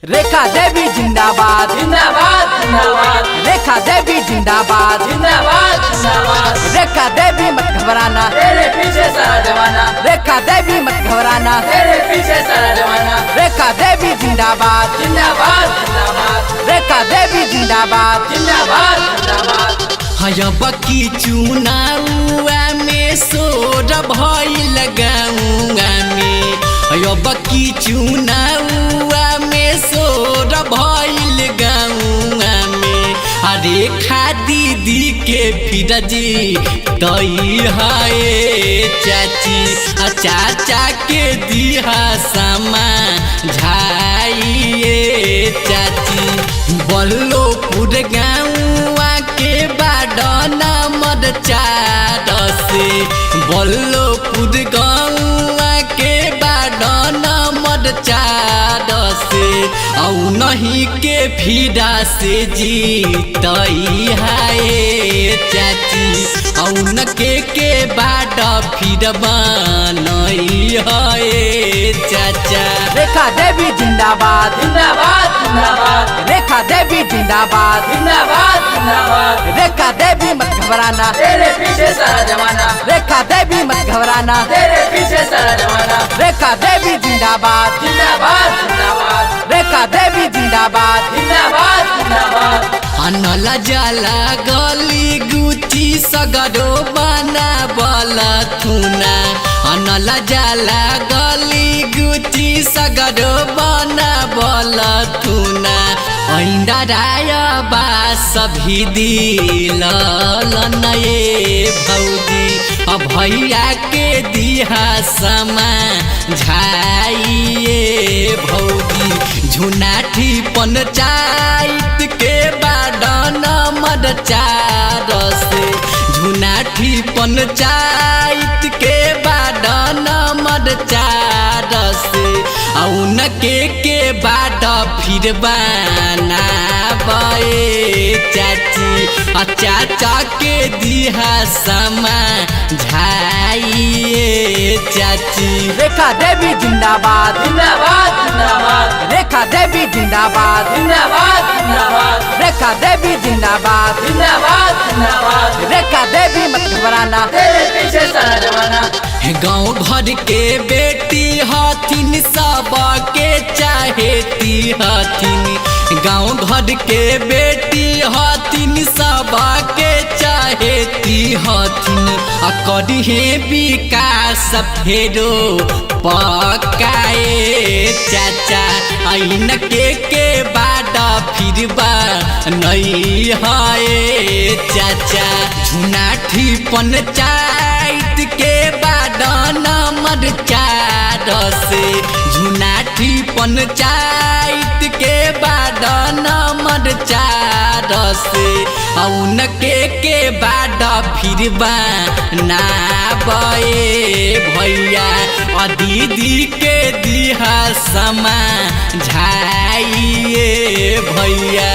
रेखा देवी जिंदाबाद जिंदाबाद जिंदाबाद रेखा देवी जिंदाबाद जिंदाबाद जिंदाबाद। रेखा देवी मत घबराना, तेरे पीछे सारा जमाना, रेखा देवी मत घबराना, तेरे पीछे सारा जमाना। रेखा देवी जिंदाबाद जिंदाबाद जिंदाबाद रेखा देवी जिंदाबाद जिंदाबाद जिंदाबाद। हयबकी चुनावा में सोर भइल गाउँवा में, हयबकी चुनावा में सोर भइल गाउँवा में। रेखा दीदी के फिरजी दई है चाची, चाचा के दिहा समा झाइए चाची। बल्लोपुर गाउँवा के बाडन मद 4 से, बल्लोपुर गाउँवा के बाडन मद 4 से। औ नहीं के फिरा से जीतई है चाची, औन के बाट फिर बनई है चाचा। रेखा देवी जिंदाबाद जिंदाबाद जिंदाबाद रेखा देवी जिंदाबाद जिंदाबाद जिंदाबाद। रेखा देवी मत घबराना, तेरे पीछे सारा जमाना, रेखा देवी मत घबराना, तेरे पीछे सारा जमाना। रेखा देवी जिंदाबाद जिंदाबाद जिंदाबाद रेखा देवी जिंदाबाद जिंदाबाद जिंदाबाद। अनला जाला गली गुची सगरो बना बला थुना, अनला जाला गली गुची सगरो बना बला थुना। ऐंदा राय बास भी दिल नये भौजी, भैया के दिहा समा झाइए भौजी। झुनाठी पंचायत के बाडन मद 4 से, झुनाठी पंचायत के बाडन मद 4 से। औन के बाट फिर बना चाची, चाचा के दिहा समा झाइए चाची। रेखा देवी जिंदाबाद जिंदाबाद जिंदाबाद रेखा देवी जिंदाबाद जिंदाबाद जिंदाबाद रेखा देवी जिंदाबाद जिंदाबाद जिंदाबाद। रेखा देवी मत घबराना, तेरे पीछे सारा जमाना, गाँव घर के बेटी हथिन सब के चाहेती हथिन, गाँव घर के बेटी हथिन सब के चाहेती हथिन। करिहे विकास फेरो पकाए चाचा, ऐन के बाट फिर नहीं है चाचा। झुनाठी पंचायत के बाडन मद 4 से, झुनाठी पंचायत के बाडन मद 4 से। औन के बाट फिर बना भैया, दीदी के दिहा समा झाइए भैया।